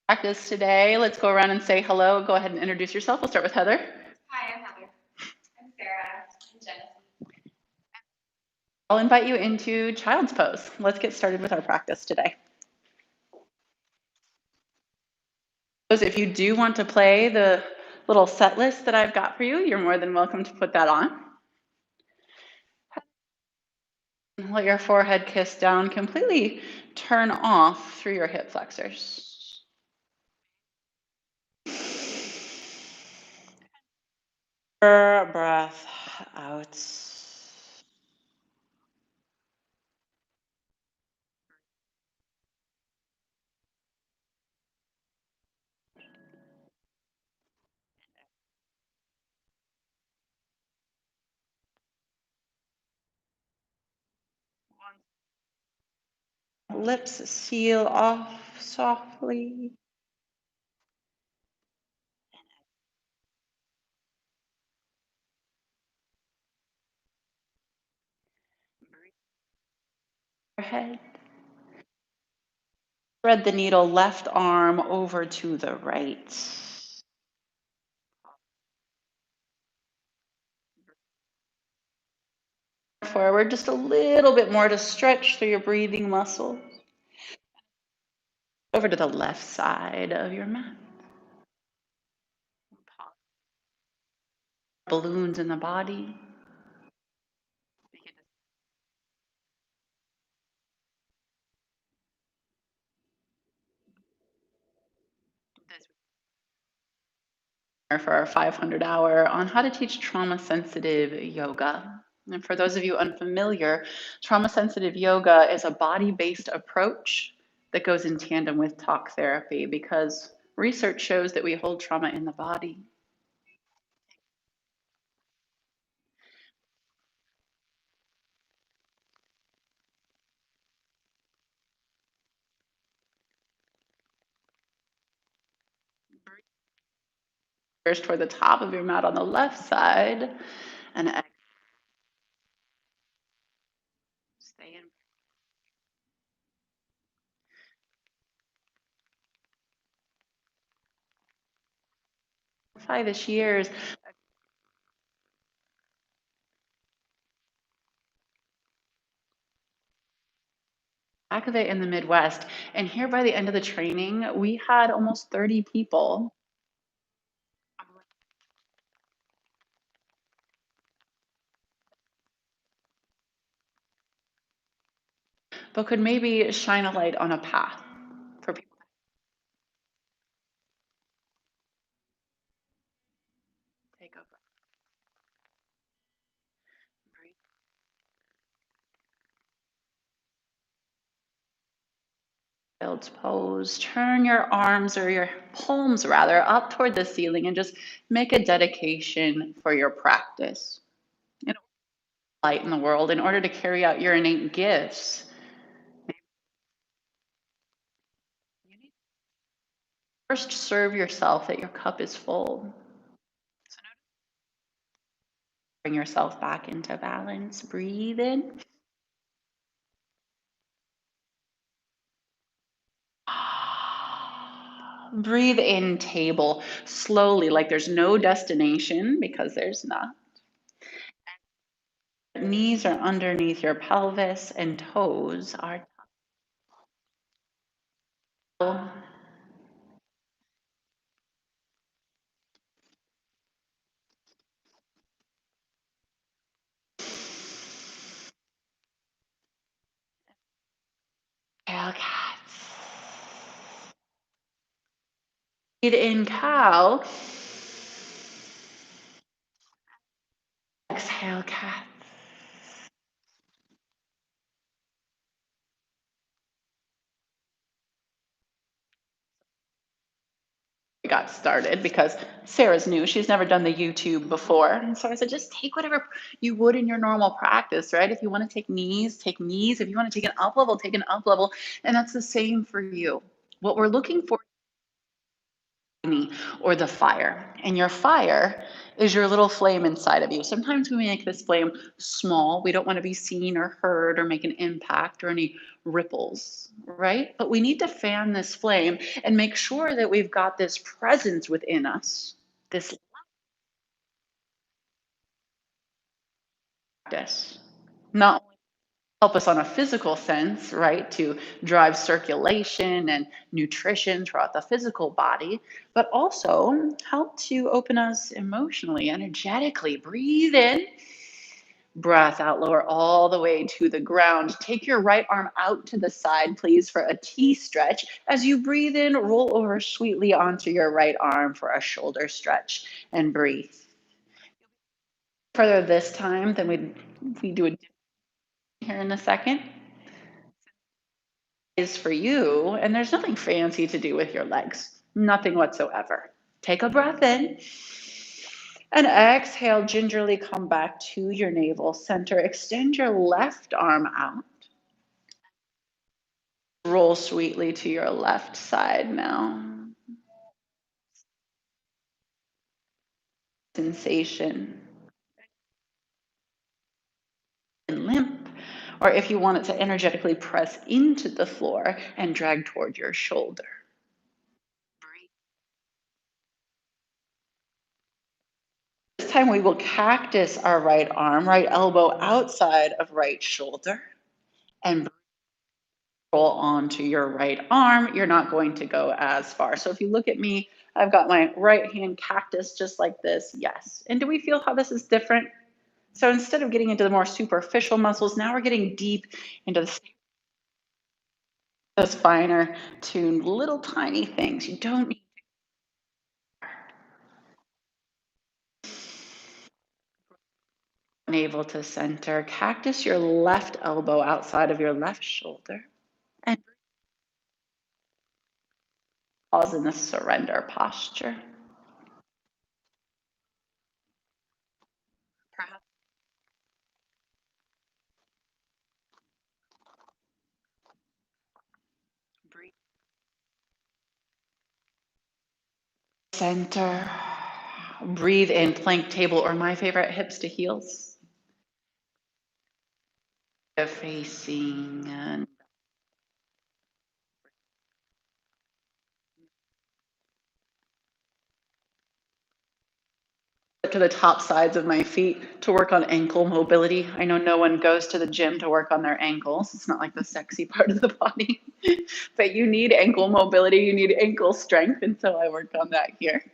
Practice today. Let's go around and say hello. Go ahead and introduce yourself. We'll start with Heather. Hi, I'm Heather. I'm Sarah. I'm Genesis. I'll invite you into child's pose. Let's get started with our practice today. If you do want to play the little set list that I've got for you, you're more than welcome to put that on. Let your forehead kiss down, completely turn off through your hip flexors. Breath out. Lips seal off softly. Head. Thread the needle left arm over to the right. Forward just a little bit more to stretch through your breathing muscles. Over to the left side of your mat. Balloons in the body. For our 500 hour on how to teach trauma sensitive yoga. And for those of you unfamiliar, trauma sensitive yoga is a body based approach that goes in tandem with talk therapy because research shows that we hold trauma in the body. First toward the top of your mat on the left side and stay in. 5-ish years. Back of it in the Midwest. And here by the end of the training, we had almost 30 people. But could maybe shine a light on a path for people. Take a breath. Breathe. Child's pose. Turn your arms or your palms rather up toward the ceiling and just make a dedication for your practice. You know, light in the world in order to carry out your innate gifts. You need to first serve yourself that your cup is full. So bring yourself back into balance. Breathe in. Breathe in table slowly, like there's no destination because there's not. Knees are underneath your pelvis and toes are. Exhale, cats. Breathe in, cow. Exhale, cat. We got started because Sarah's new. She's never done the YouTube before. And so I said, just take whatever you would in your normal practice, right? If you want to take knees, take knees. If you want to take an up level, take an up level. And that's the same for you. What we're looking for me or the fire. And your fire is your little flame inside of you. Sometimes we make this flame small. We don't want to be seen or heard or make an impact or any ripples, right? But we need to fan this flame and make sure that we've got this presence within us, this practice. Not help us on a physical sense, right, to drive circulation and nutrition throughout the physical body, but also help to open us emotionally, energetically. Breathe in, breath out, lower all the way to the ground. Take your right arm out to the side, please, for a T stretch. As you breathe in, roll over sweetly onto your right arm for a shoulder stretch and breathe. Further this time than we do it here in a second. Is for you, and there's nothing fancy to do with your legs, nothing whatsoever. Take a breath in and exhale, gingerly come back to your navel center. Extend your left arm out. Roll sweetly to your left side now. Sensation and limp, or if you want it to energetically press into the floor and drag toward your shoulder. This time we will cactus our right arm, right elbow outside of right shoulder, and roll onto your right arm. You're not going to go as far. So if you look at me, I've got my right hand cactus just like this. Yes. And do we feel how this is different? So instead of getting into the more superficial muscles, now we're getting deep into those finer tuned little tiny things. You don't need navel to center. Cactus your left elbow outside of your left shoulder. And pause in the surrender posture. Perhaps breathe. Center. Breathe in plank table, or my favorite, hips to heels. Facing and to the top sides of my feet to work on ankle mobility. I know no one goes to the gym to work on their ankles. It's not like the sexy part of the body, but you need ankle mobility, you need ankle strength, and so I worked on that here.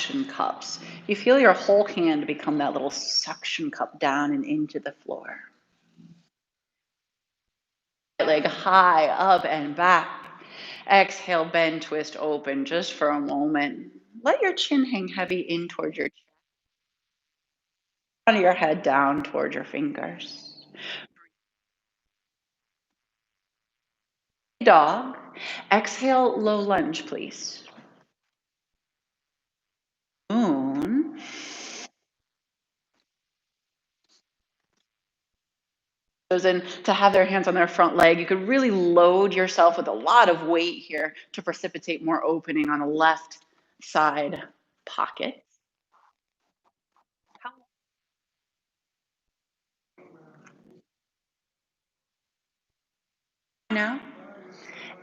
Suction cups. You feel your whole hand become that little suction cup down and into the floor. Leg high, up and back. Exhale, bend, twist, open just for a moment. Let your chin hang heavy in towards your chest, your head down towards your fingers. Dog. Exhale, low lunge, please. Moon. Goes in to have their hands on their front leg. You could really load yourself with a lot of weight here to precipitate more opening on the left side pocket. Now,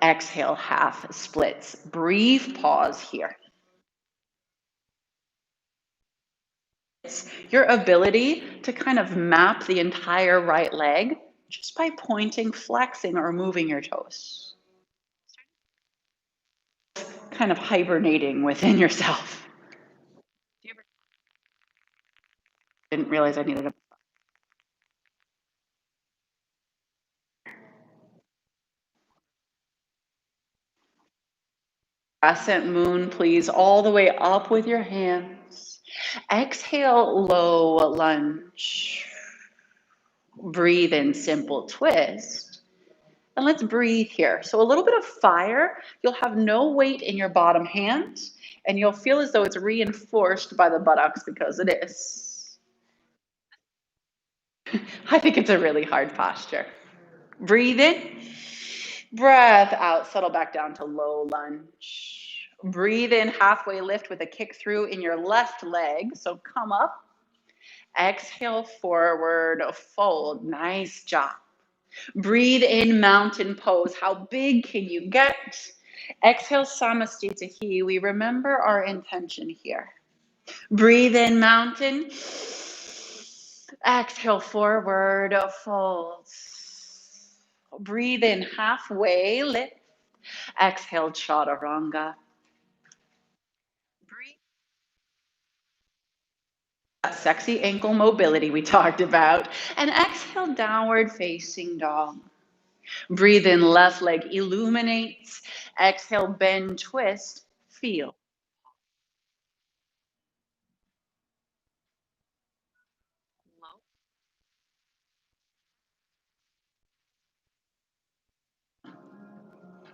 exhale, half splits. Brief pause here. It's your ability to kind of map the entire right leg just by pointing, flexing, or moving your toes. Kind of hibernating within yourself. Didn't realize I needed a crescent moon, please, all the way up with your hands. Exhale, low lunge. Breathe in, simple twist. And let's breathe here. So a little bit of fire. You'll have no weight in your bottom hand, and you'll feel as though it's reinforced by the buttocks because it is. I think it's a really hard posture. Breathe in. Breath out, settle back down to low lunge. Breathe in, halfway lift with a kick through in your left leg. So come up. Exhale, forward, fold. Nice job. Breathe in, mountain pose. How big can you get? Exhale, Samastitihi. We remember our intention here. Breathe in, mountain. Exhale, forward, fold. Breathe in, halfway, lift. Exhale, chaturanga. Breathe. That sexy ankle mobility we talked about. And exhale, downward facing dog. Breathe in, left leg illuminates. Exhale, bend, twist, feel.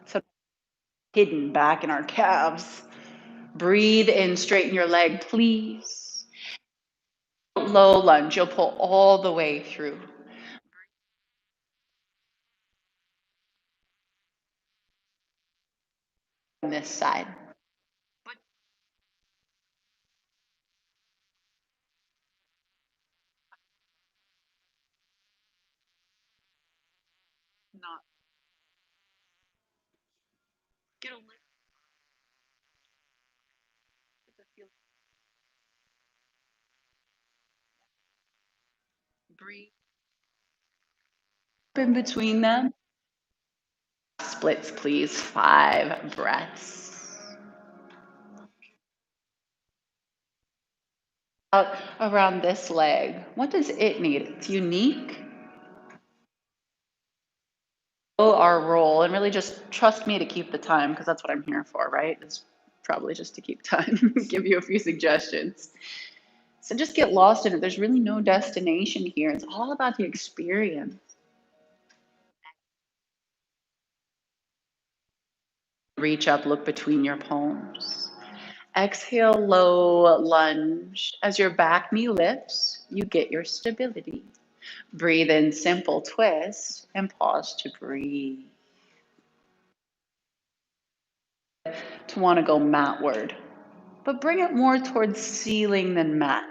So hidden back in our calves. Breathe in, straighten your leg, please. Low lunge, you'll pull all the way through. On this side. Not get a little bit of feel. Breathe in between them. Splits, please. 5 breaths. Out around this leg. What does it need? It's unique. Our role, and really just trust me to keep the time, because that's what I'm here for, right? It's probably just to keep time, give you a few suggestions. So just get lost in it. There's really no destination here. It's all about the experience. Reach up, look between your palms. Exhale, low lunge. As your back knee lifts, you get your stability. Breathe in, simple twist, and pause to breathe. To want to go matward, but bring it more towards ceiling than mat.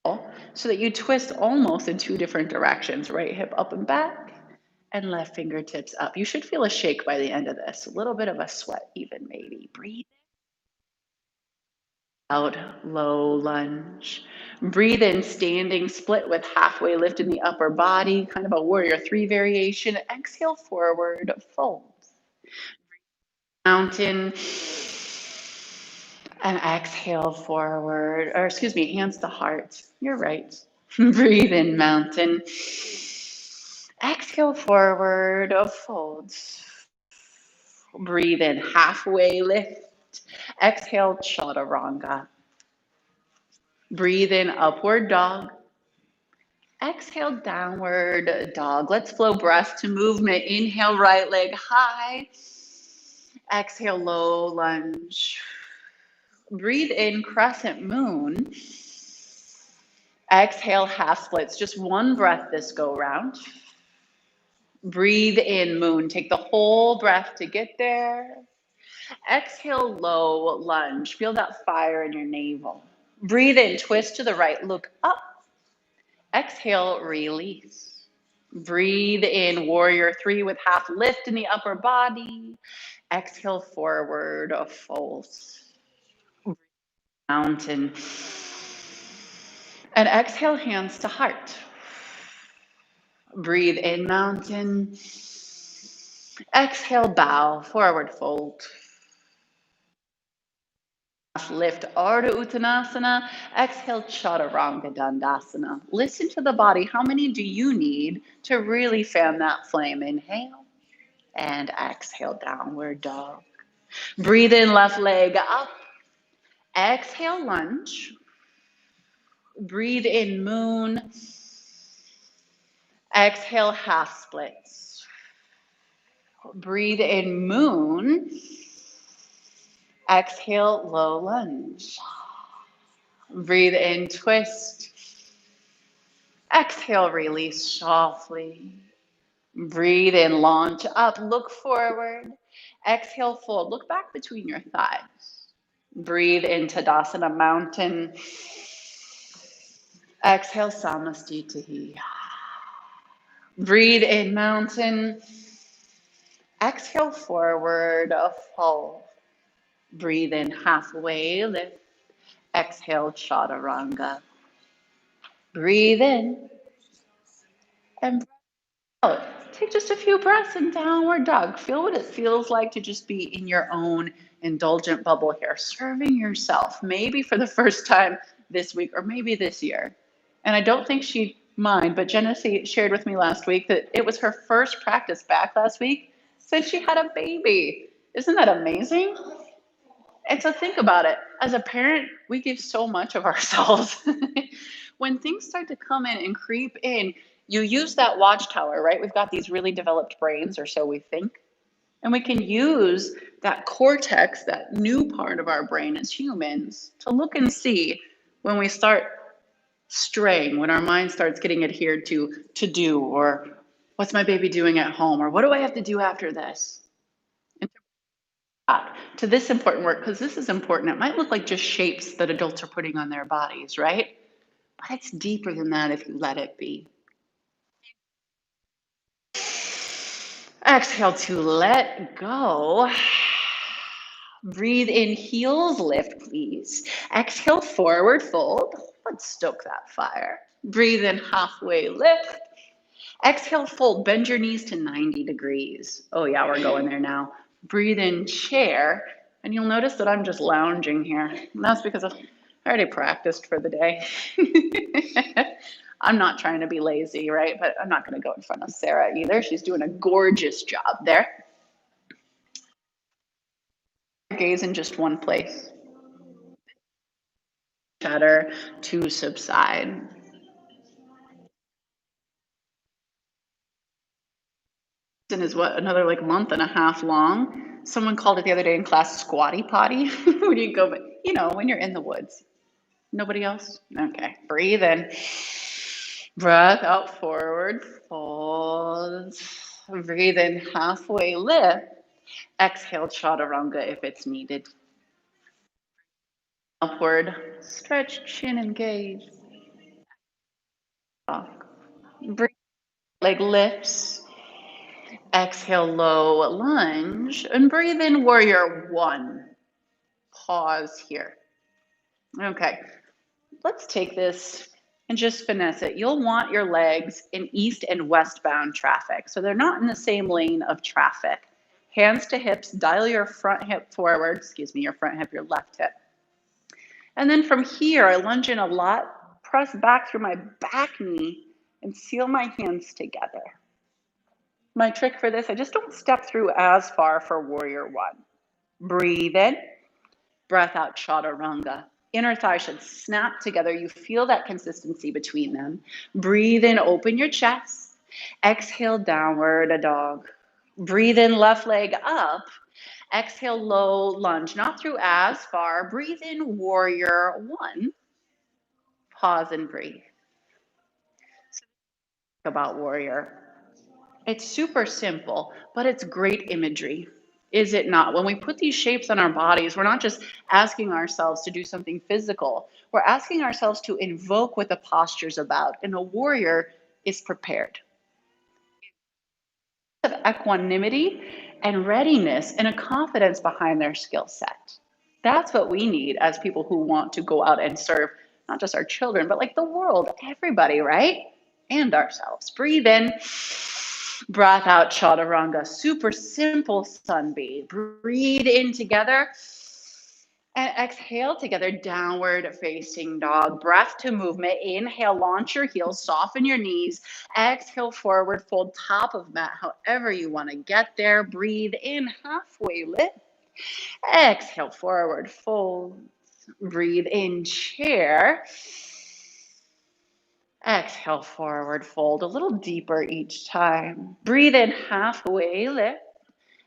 So that you twist almost in 2 different directions, right hip up and back, and left fingertips up. You should feel a shake by the end of this, a little bit of a sweat even maybe. Breathe out, low lunge. Breathe in, standing split with halfway lift in the upper body, kind of a warrior 3 variation. Exhale, forward, fold. Mountain. And exhale, forward, or excuse me, hands to heart. You're right. Breathe in, mountain. Exhale, forward, fold. Breathe in, halfway lift. Exhale, chaturanga. Breathe in, upward dog. Exhale, downward dog. Let's flow breath to movement. Inhale, right leg high. Exhale, low lunge. Breathe in, crescent moon. Exhale, half splits. Just one breath this go round. Breathe in, moon. Take the whole breath to get there. Exhale, low lunge. Feel that fire in your navel. Breathe in, twist to the right, look up. Exhale, release. Breathe in, warrior 3 with half lift in the upper body. Exhale, forward, fold. Mountain. And exhale, hands to heart. Breathe in, mountain. Exhale, bow, forward fold. Lift, Ardha Uttanasana. Exhale, Chaturanga Dandasana. Listen to the body. How many do you need to really fan that flame? Inhale and exhale, downward dog. Breathe in, left leg up. Exhale, lunge. Breathe in, moon. Exhale, half splits. Breathe in, moon. Exhale, low lunge. Breathe in, twist. Exhale, release softly. Breathe in, launch up, look forward. Exhale, fold. Look back between your thighs. Breathe into Tadasana, mountain. Exhale, Samastitihi. Breathe in, mountain. Exhale, forward, fold. Breathe in, halfway lift. Exhale, chaturanga. Breathe in and out. Take just a few breaths in downward dog. Feel what it feels like to just be in your own indulgent bubble here, serving yourself, maybe for the first time this week or maybe this year. And I don't think she'd mind, but Genesee shared with me last week that it was her first practice back last week since she had a baby. Isn't that amazing? And so think about it. As a parent, we give so much of ourselves. When things start to come in and creep in, you use that watchtower, right? We've got these really developed brains, or so we think. And we can use that cortex, that new part of our brain as humans, to look and see when we start straying, when our mind starts getting adhered to do, or what's my baby doing at home, or what do I have to do after this? To this important work, because this is important. It might look like just shapes that adults are putting on their bodies, right? But it's deeper than that if you let it be. Exhale to let go. Breathe in, heels lift, please. Exhale, forward fold. Let's stoke that fire. Breathe in, halfway lift. Exhale, fold. Bend your knees to 90 degrees. Oh, yeah, we're going there now. Breathe in, chair. And you'll notice that I'm just lounging here. And that's because I already practiced for the day. I'm not trying to be lazy, right? But I'm not going to go in front of Sarah either. She's doing a gorgeous job there. Gaze in just one place. Chatter to subside. Is what, another like month and a half long. Someone called it the other day in class squatty potty. Where do you go? But you know, when you're in the woods. Nobody else? Okay. Breathe in. Breath out, forward, fold. Breathe in, halfway lift. Exhale, chaturanga if it's needed. Upward, stretch chin and gaze. Breathe, leg lifts. Exhale, low lunge. And breathe in, warrior one. Pause here. Okay, let's take this and just finesse it. You'll want your legs in east and westbound traffic. So they're not in the same lane of traffic. Hands to hips, dial your front hip forward, your front hip, your left hip. And then from here, I lunge in a lot, press back through my back knee and seal my hands together. My trick for this, I just don't step through as far for warrior one. Breathe in, breath out, chaturanga. Inner thighs should snap together. You feel that consistency between them. Breathe in, open your chest. Exhale, downward dog. Breathe in, left leg up. Exhale, low lunge, not through as far. Breathe in, warrior one. Pause and breathe. About warrior. It's super simple, but it's great imagery. Is it not? When we put these shapes on our bodies, we're not just asking ourselves to do something physical. We're asking ourselves to invoke what the posture's about, and a warrior is prepared. Of equanimity and readiness and a confidence behind their skill set. That's what we need as people who want to go out and serve not just our children, but like the world, everybody, right? And ourselves. Breathe in. Breath out, chaturanga. Super simple sun B. Breathe in together. And exhale together, downward facing dog. Breath to movement. Inhale, launch your heels, soften your knees. Exhale, forward fold, top of mat, however you want to get there. Breathe in, halfway lift. Exhale, forward fold. Breathe in, chair. Exhale, forward fold, a little deeper each time. Breathe in, halfway lift.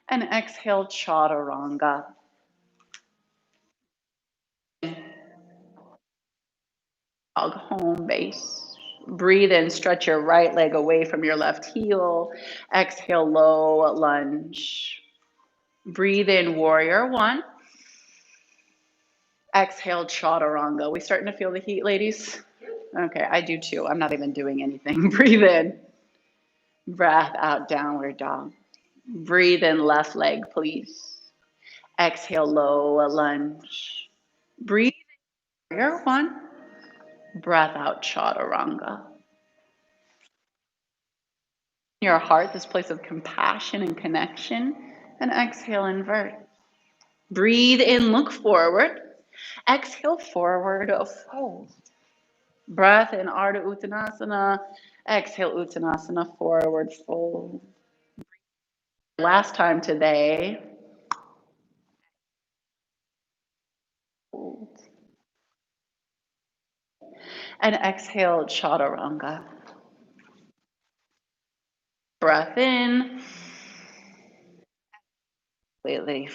And exhale, chaturanga. Dog home base. Breathe in, stretch your right leg away from your left heel. Exhale, low lunge. Breathe in, warrior one. Exhale, chaturanga. We starting to feel the heat, ladies? Okay, I do too. I'm not even doing anything. Breathe in. Breath out, downward dog. Breathe in, left leg, please. Exhale, low lunge. Breathe in, warrior one. Breath out, chaturanga. Your heart, this place of compassion and connection. And exhale, invert. Breathe in, look forward. Exhale, forward, fold. Breath in, Ardha Uttanasana. Exhale, Uttanasana, forward fold. Last time today. Fold. And exhale, chaturanga. Breath in. Completely.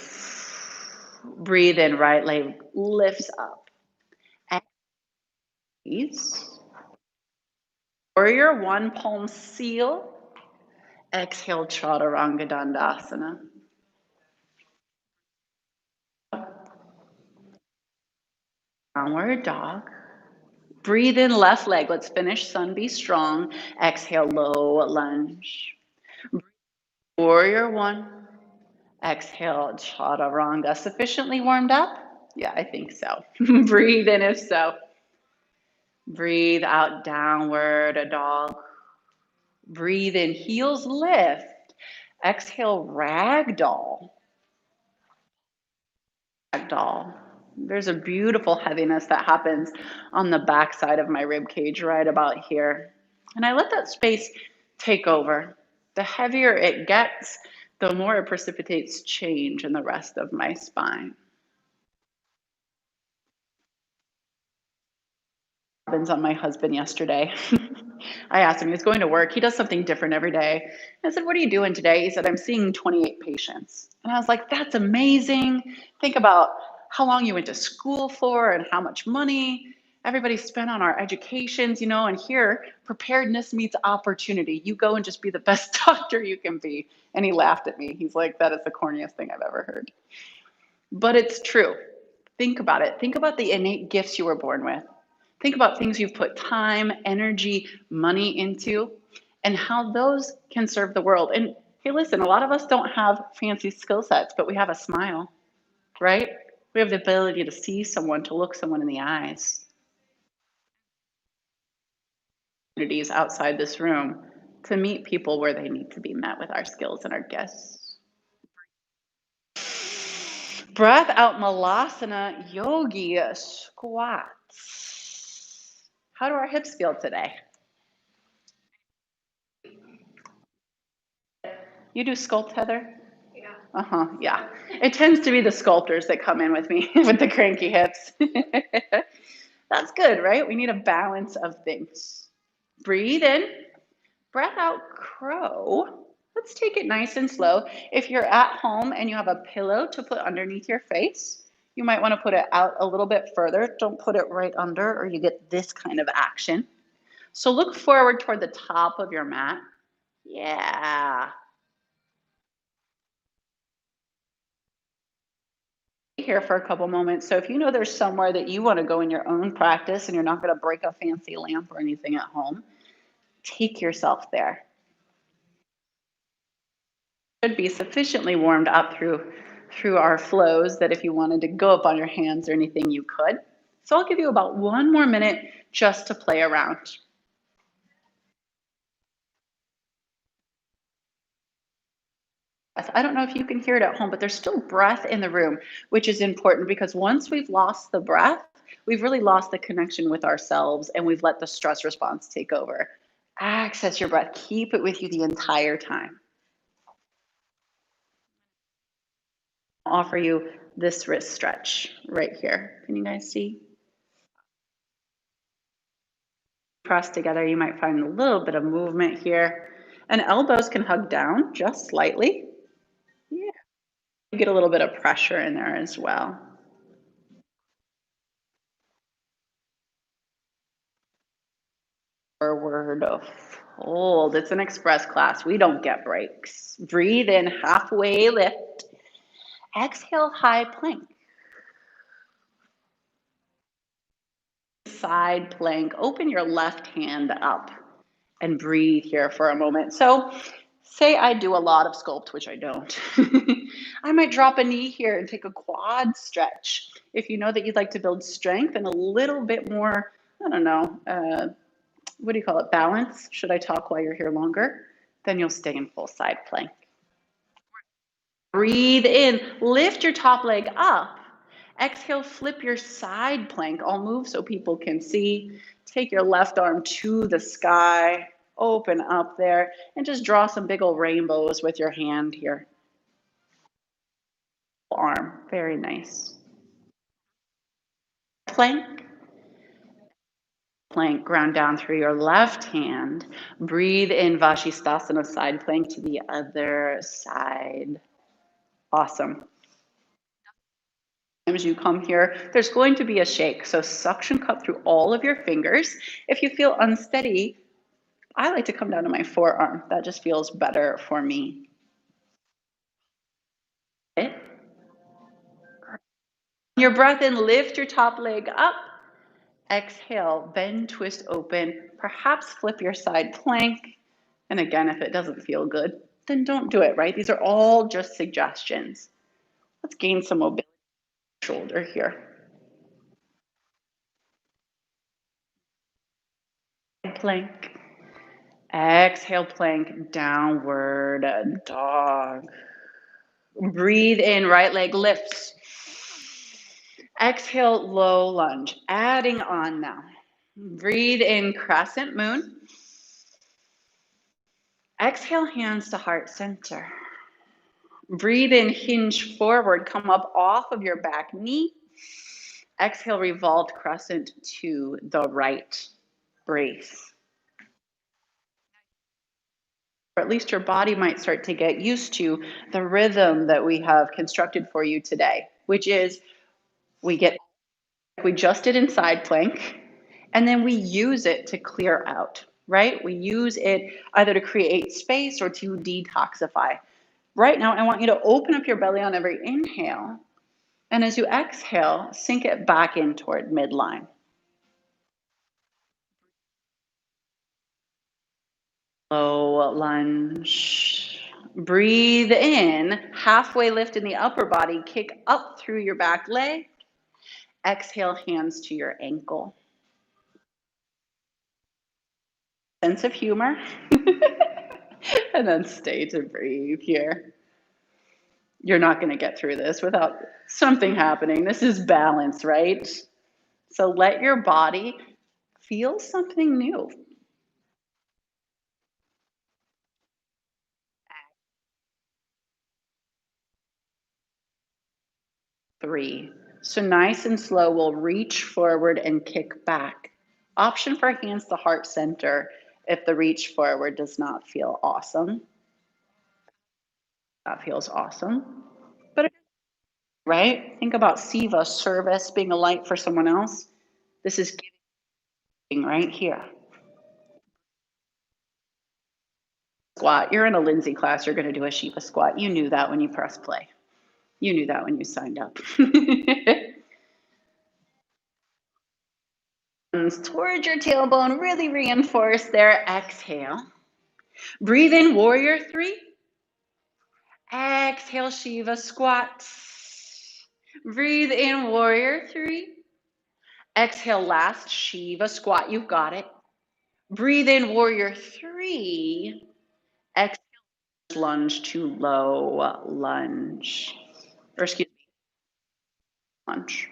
Breathe in, right leg lifts up. Exhale. Warrior one, palm seal. Exhale, chaturanga dandasana. Downward dog. Breathe in, left leg. Let's finish sun, be strong. Exhale, low lunge. Warrior one. Exhale, chaturanga. Sufficiently warmed up? Yeah, I think so. Breathe in if so. Breathe out, downward dog. Breathe in, heels lift. Exhale, ragdoll. Ragdoll. There's a beautiful heaviness that happens on the backside of my rib cage right about here. And I let that space take over. The heavier it gets, the more it precipitates change in the rest of my spine. On my husband yesterday. I asked him, he was going to work. He does something different every day. I said, what are you doing today? He said, I'm seeing 28 patients. And I was like, that's amazing. Think about how long you went to school for and how much money everybody spent on our educations, and here preparedness meets opportunity. You go and just be the best doctor you can be. And he laughed at me. He's like, that is the corniest thing I've ever heard. But it's true. Think about it. Think about the innate gifts you were born with. Think about things you've put time, energy, money into, and how those can serve the world. And hey, listen, a lot of us don't have fancy skill sets, but we have a smile, right? We have the ability to see someone, to look someone in the eyes. Communities outside this room to meet people where they need to be met with our skills and our gifts. Breath out, Malasana Yogi squats. How do our hips feel today? You do sculpt, Heather? Yeah. Yeah. It tends to be the sculptors that come in with me with the cranky hips. That's good, right? We need a balance of things. Breathe in, breath out, crow. Let's take it nice and slow. If you're at home and you have a pillow to put underneath your face, you might want to put it out a little bit further. Don't put it right under or you get this kind of action. So look forward toward the top of your mat. Yeah. Here for a couple moments. So if you know there's somewhere that you want to go in your own practice and you're not going to break a fancy lamp or anything at home, take yourself there. Should be sufficiently warmed up through our flows that if you wanted to go up on your hands or anything, you could. So I'll give you about 1 more minute just to play around. I don't know if you can hear it at home, but there's still breath in the room, which is important because once we've lost the breath, we've really lost the connection with ourselves and we've let the stress response take over. Access your breath. Keep it with you the entire time. I'll offer you this wrist stretch right here. Can you guys see? Cross together, you might find a little bit of movement here. And elbows can hug down just slightly. Yeah. You get a little bit of pressure in there as well. Forward. forward fold. It's an express class. We don't get breaks. Breathe in, halfway lift. Exhale, high plank. Side plank. Open your left hand up and breathe here for a moment. So say I do a lot of sculpt, which I don't. I might drop a knee here and take a quad stretch. If you know that you'd like to build strength and a little bit more, I don't know, what do you call it, balance, should I talk while you're here longer, then you'll stay in full side plank. Breathe in, lift your top leg up. Exhale, flip your side plank. I'll move so people can see. Take your left arm to the sky, open up there, and just draw some big old rainbows with your hand here. Arm, very nice. Plank. Plank, ground down through your left hand. Breathe in, Vashisthasana, side plank to the other side. Awesome. As you come here, there's going to be a shake. So suction cup through all of your fingers. If you feel unsteady, I like to come down to my forearm. That just feels better for me. Okay. Your breath in, lift your top leg up. Exhale, bend, twist, open. Perhaps flip your side plank. And again, if it doesn't feel good, then don't do it, right? These are all just suggestions. Let's gain some mobility in the shoulder here. Plank. Exhale, plank, downward dog. Breathe in, right leg lifts. Exhale, low lunge. Adding on now. Breathe in, crescent moon. Exhale, hands to heart center. Breathe in, hinge forward, come up off of your back knee. Exhale, revolved crescent to the right. Brace. Or at least your body might start to get used to the rhythm that we have constructed for you today, which is we just did in side plank, and then we use it to clear out, right? We use it either to create space or to detoxify. Right now, I want you to open up your belly on every inhale, and as you exhale, sink it back in toward midline. Low lunge. Breathe in, halfway lift in the upper body, kick up through your back leg. Exhale, hands to your ankle. Sense of humor. And then stay to breathe here. You're not going to get through this without something happening. This is balance, right? So let your body feel something new. Three. So nice and slow, we'll reach forward and kick back. Option for hands to heart center if the reach forward does not feel awesome. That feels awesome. But right? Think about Siva, service, being a light for someone else. This is giving right here. Squat. You're in a Linsey class. You're going to do a Shiva squat. You knew that when you pressed play. You knew that when you signed up. Towards your tailbone, really reinforce there. Exhale. Breathe in, warrior three. Exhale, Shiva squat. Breathe in, warrior three. Exhale, last Shiva squat. You've got it. Breathe in, warrior three. Exhale, lunge to low lunge. Or excuse me, lunge.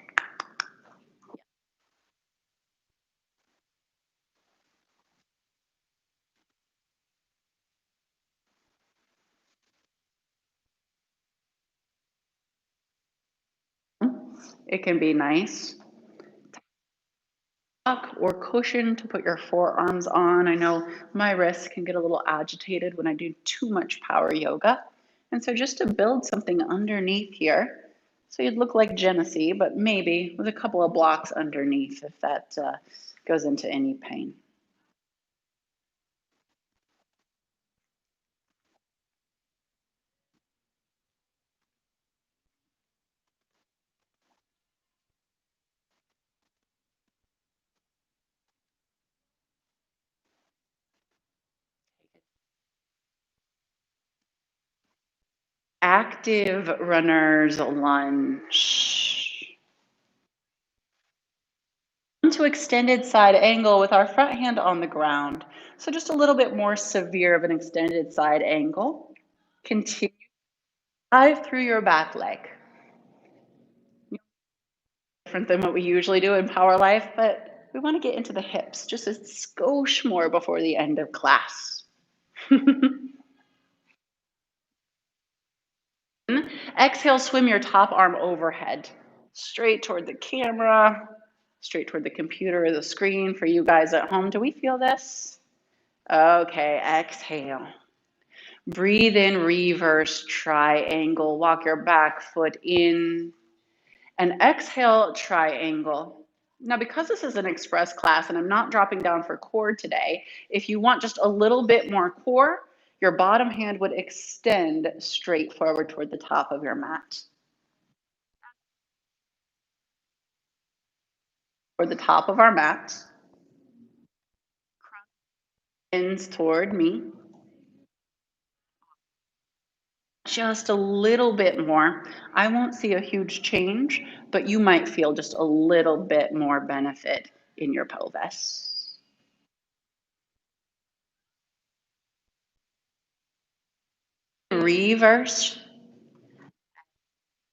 It can be nice or cushion to put your forearms on. I know my wrists can get a little agitated when I do too much power yoga. And so just to build something underneath here, so you'd look like Genesee, but maybe with a couple of blocks underneath if that goes into any pain. active runner's lunge. To extended side angle with our front hand on the ground. So just a little bit more severe of an extended side angle. Continue to dive through your back leg. Different than what we usually do in Power Life, but we want to get into the hips just a skosh more before the end of class. Exhale, swim your top arm overhead, straight toward the camera, straight toward the computer or the screen for you guys at home. Do we feel this? Okay, exhale. Breathe in, reverse triangle. Walk your back foot in and exhale, triangle. Now, because this is an express class and I'm not dropping down for core today, if you want just a little bit more core, your bottom hand would extend straight forward toward the top of your mat. Toward the top of our mat, ends toward me. Just a little bit more. I won't see a huge change, but you might feel just a little bit more benefit in your pelvis. Reverse,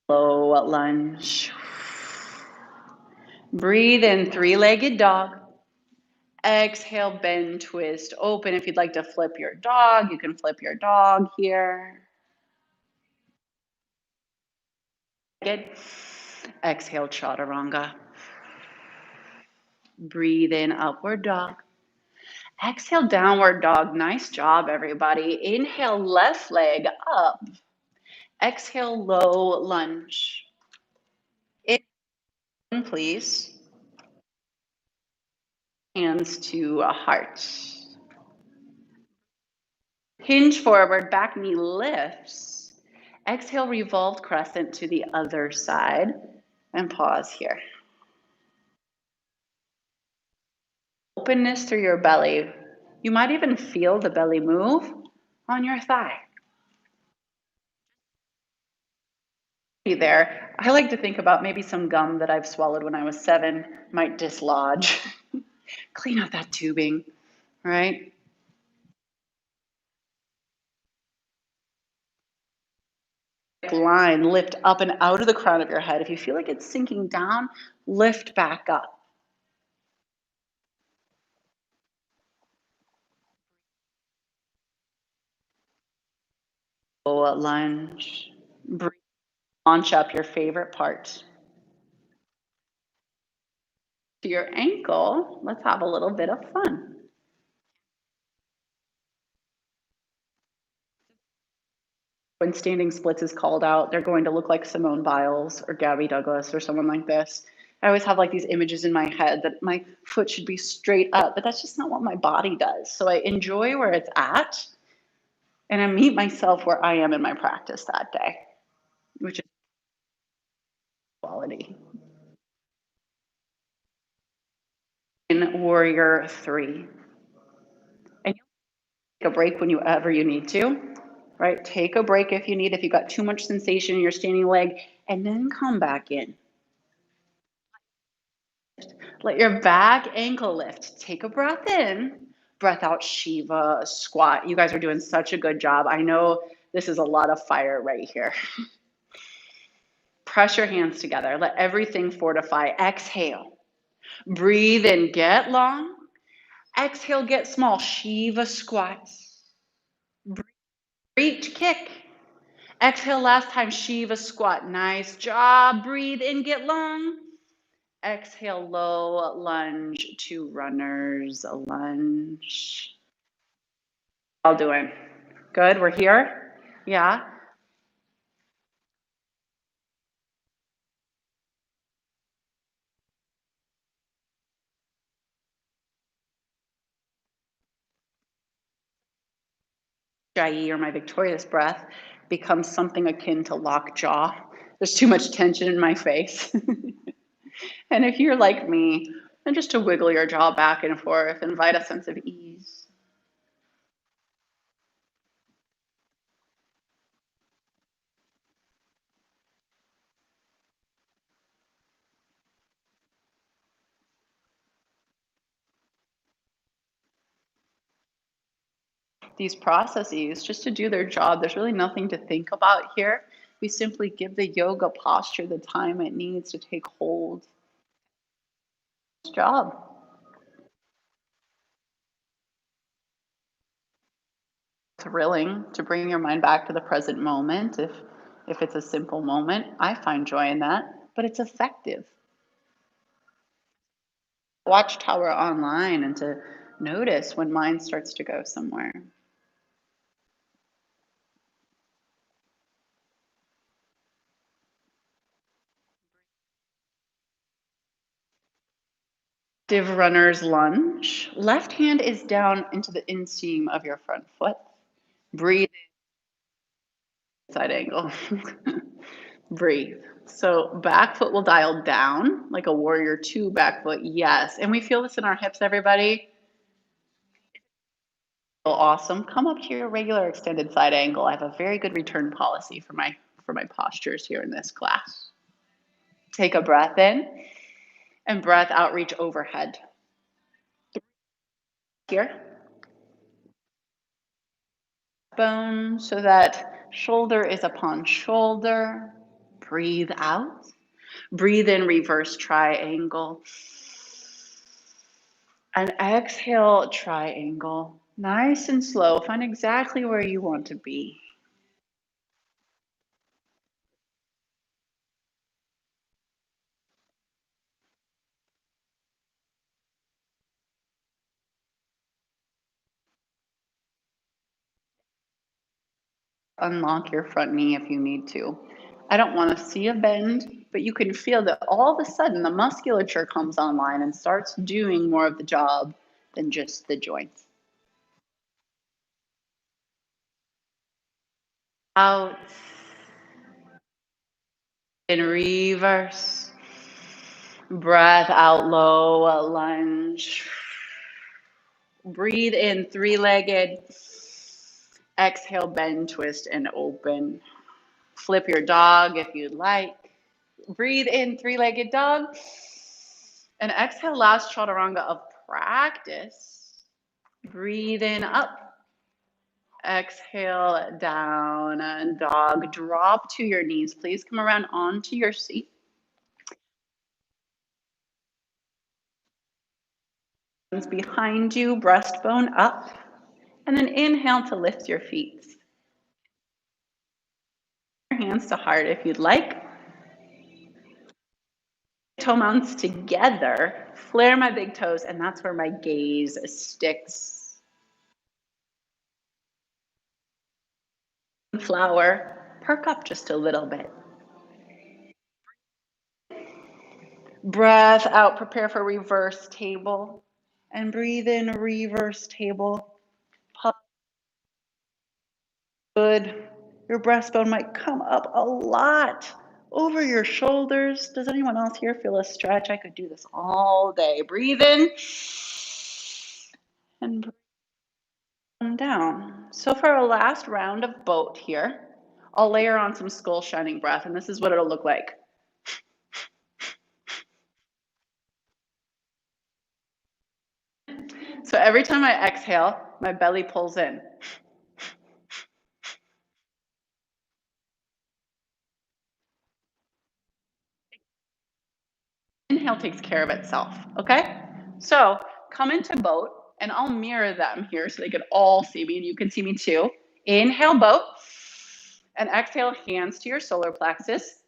low lunge. Breathe in, three-legged dog. Exhale, bend, twist, open. If you'd like to flip your dog, you can flip your dog here. Good. Exhale, chaturanga. Breathe in, upward dog. Exhale, downward dog. Nice job, everybody. Inhale, left leg up. Exhale, low lunge. In, please. Hands to a heart. Hinge forward, back knee lifts. Exhale, revolved crescent to the other side. And pause here. Openness through your belly. You might even feel the belly move on your thigh. There. I like to think about maybe some gum that I've swallowed when I was 7 might dislodge. Clean out that tubing, right? Line, lift up and out of the crown of your head. If you feel like it's sinking down, lift back up. Lunge. Breathe. Launch up your favorite part. To your ankle, let's have a little bit of fun. When standing splits is called out, they're going to look like Simone Biles or Gabby Douglas or someone like this. I always have like these images in my head that my foot should be straight up, but that's just not what my body does. So I enjoy where it's at, and I meet myself where I am in my practice that day, which is quality. In Warrior 3. And you take a break whenever you need to, right? Take a break if you need, if you've got too much sensation in your standing leg, and then come back in. Let your back ankle lift. Take a breath in, breath out, Shiva squat. You guys are doing such a good job. I know this is a lot of fire right here. Press your hands together. Let everything fortify. Exhale. Breathe in, get long. Exhale, get small. Shiva squat. Reach, kick. Exhale, last time, Shiva squat. Nice job. Breathe in, get long. Exhale, low lunge to runner's lunge. All doing good. We're here. Yeah. Ujjayi, or my victorious breath, becomes something akin to lockjaw. There's too much tension in my face. And if you're like me, then just to wiggle your jaw back and forth, invite a sense of ease. these processes just to do their job. There's really nothing to think about here. We simply give the yoga posture the time it needs to take hold. Job. Thrilling to bring your mind back to the present moment. If it's a simple moment, I find joy in that, but it's effective. Watchtower online and to notice when mind starts to go somewhere. Active runner's lunge. Left hand is down into the inseam of your front foot. Breathe side angle. Breathe. So back foot will dial down like a warrior two back foot. Yes. And we feel this in our hips, everybody. Awesome. Come up to your regular extended side angle. I have a very good return policy for my postures here in this class. Take a breath in and breath out, reach overhead. Here. Bone so that shoulder is upon shoulder. Breathe out. Breathe in, reverse triangle. And exhale, triangle. Nice and slow. Find exactly where you want to be. Unlock your front knee if you need to. I don't want to see a bend, but you can feel that all of a sudden the musculature comes online and starts doing more of the job than just the joints. Out in reverse. Breath out low, lunge. Breathe in, three-legged. Exhale, bend, twist, and open. Flip your dog if you'd like. Breathe in, three-legged dog. And exhale, last chaturanga of practice. Breathe in, up. Exhale, down, and dog. Drop to your knees. Please come around onto your seat. Hands behind you, breastbone up. And then inhale to lift your feet. Your hands to heart if you'd like. Toe mounts together. Flare my big toes, and that's where my gaze sticks. Flower, perk up just a little bit. Breath out, prepare for reverse table. And breathe in, reverse table. Good. Your breastbone might come up a lot over your shoulders. Does anyone else here feel a stretch? I could do this all day. Breathe in and breathe down. So for our last round of boat here, I'll layer on some skull shining breath, and this is what it'll look like. So every time I exhale, my belly pulls in. Inhale takes care of itself, okay? So come into boat, and I'll mirror them here so they can all see me, and you can see me too. Inhale, boat, and exhale, hands to your solar plexus.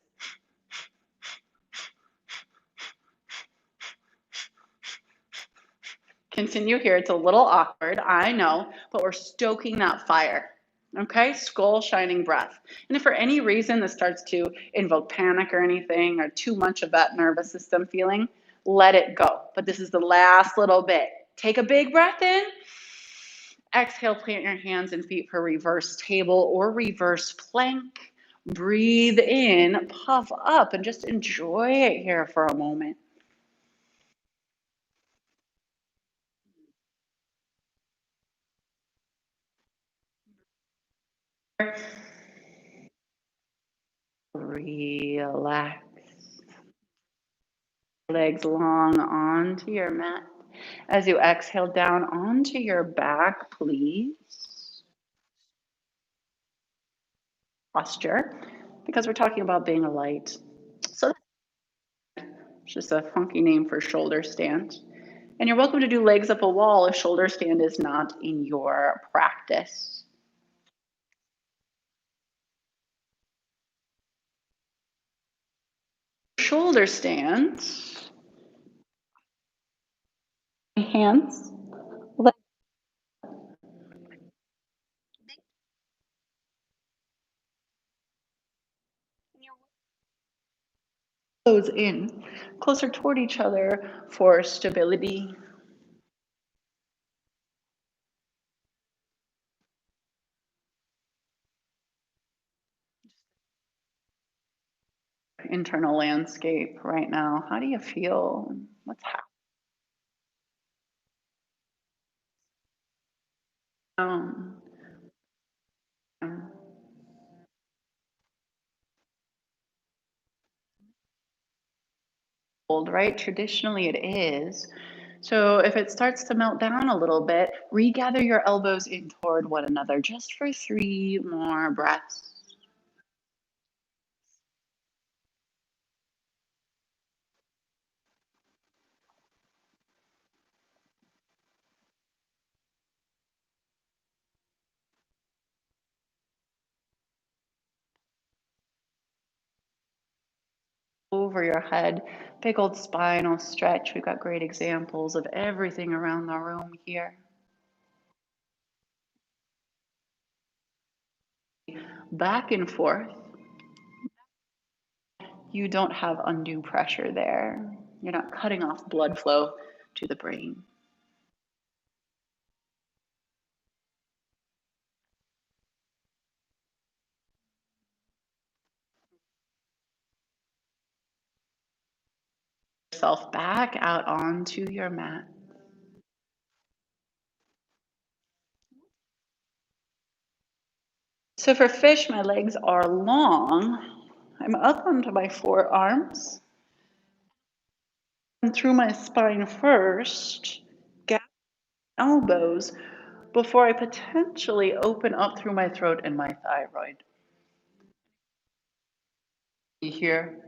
Continue here. It's a little awkward, I know, but we're stoking that fire. Okay, skull shining breath. And if for any reason this starts to invoke panic or anything, or too much of that nervous system feeling, let it go. But this is the last little bit. Take a big breath in. Exhale, plant your hands and feet for reverse table or reverse plank. Breathe in, puff up, and just enjoy it here for a moment. Relax. Legs long onto your mat. As you exhale down onto your back, please. posture because we're talking about being a light. So that's just a funky name for shoulder stand. And you're welcome to do legs up a wall if shoulder stand is not in your practice. Shoulder stands, hands, legs goes in closer toward each other for stability. Internal landscape right now. How do you feel? What's happening? Cold, right? Traditionally, it is. So if it starts to melt down a little bit, regather your elbows in toward one another just for 3 more breaths. Over your head, big old spinal stretch. We've got great examples of everything around the room here. Back and forth. You don't have undue pressure there. You're not cutting off blood flow to the brain. Yourself back out onto your mat. So for fish, my legs are long. I'm up onto my forearms and through my spine first, gap elbows before I potentially open up through my throat and my thyroid. You hear?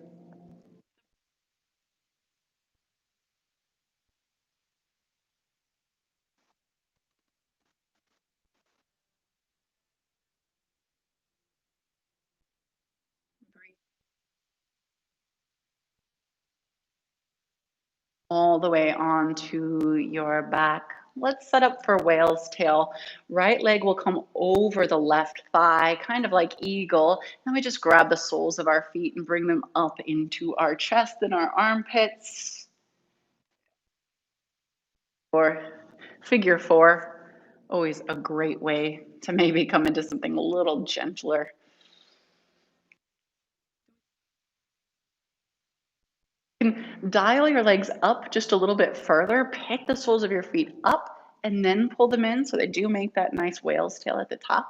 All the way onto your back. Let's set up for whale's tail. Right leg will come over the left thigh, kind of like eagle. Then we just grab the soles of our feet and bring them up into our chest and our armpits. Or figure four, always a great way to maybe come into something a little gentler. You can dial your legs up just a little bit further, pick the soles of your feet up, and then pull them in so they do make that nice whale's tail at the top.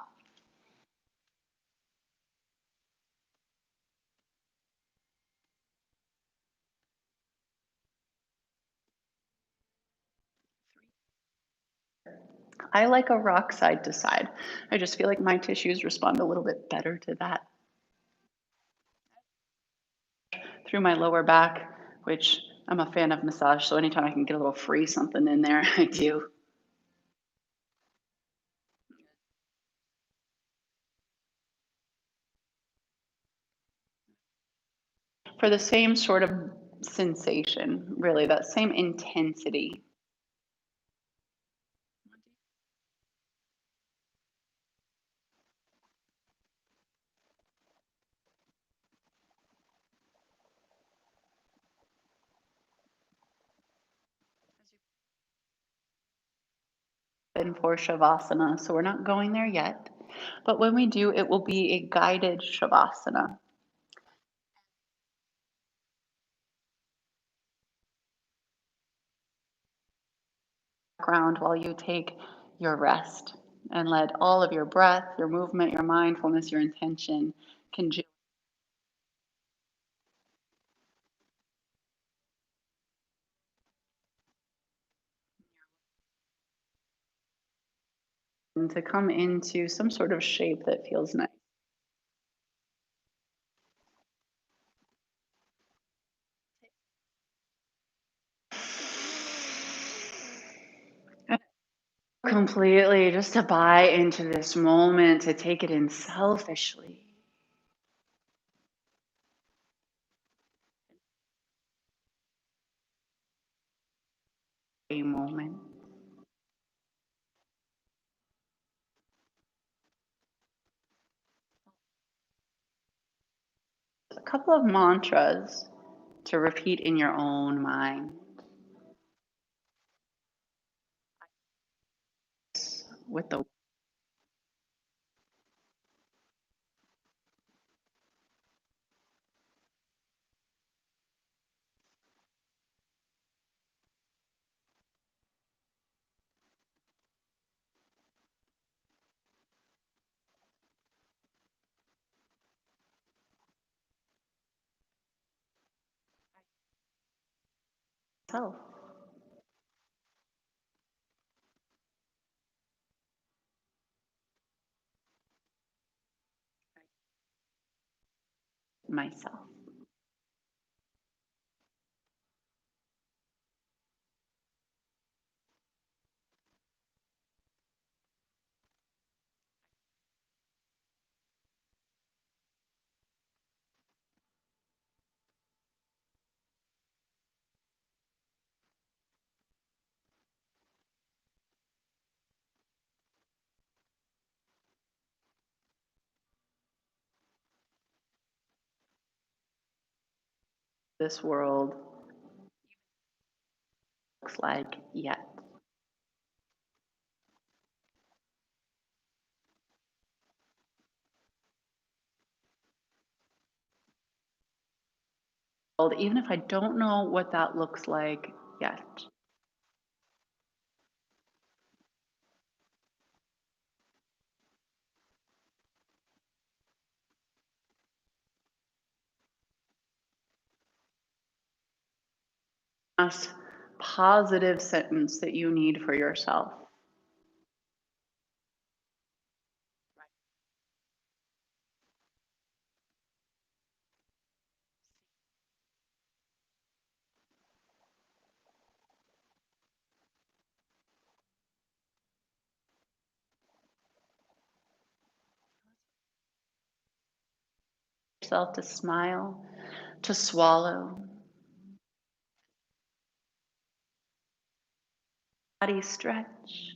I like a rock side to side. I just feel like my tissues respond a little bit better to that. Through my lower back, which I'm a fan of massage, so anytime I can get a little free something in there, I do. For the same sort of sensation, really, that same intensity. In for Shavasana, so we're not going there yet. But when we do, it will be a guided Shavasana. Background while you take your rest and let all of your breath, your movement, your mindfulness, your intention congeal to come into some sort of shape that feels nice. completely, just to buy into this moment, to take it in selfishly. A moment. A couple of mantras to repeat in your own mind with the self, myself. This world looks like yet. Even if I don't know what that looks like yet. Last positive sentence that you need for yourself. Yourself to smile, to swallow, body stretch.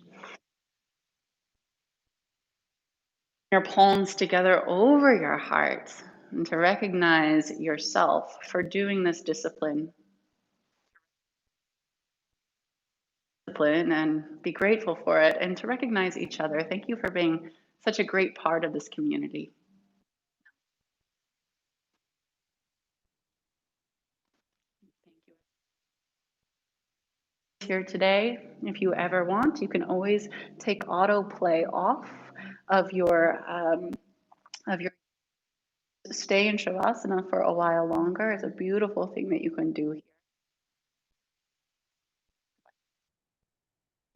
Your palms together over your heart, and to recognize yourself for doing this discipline and be grateful for it, and to recognize each other. Thank you for being such a great part of this community. Thank you. Here today, if you ever want, you can always take autoplay off of your stay in Shavasana for a while longer. It's a beautiful thing that you can do here.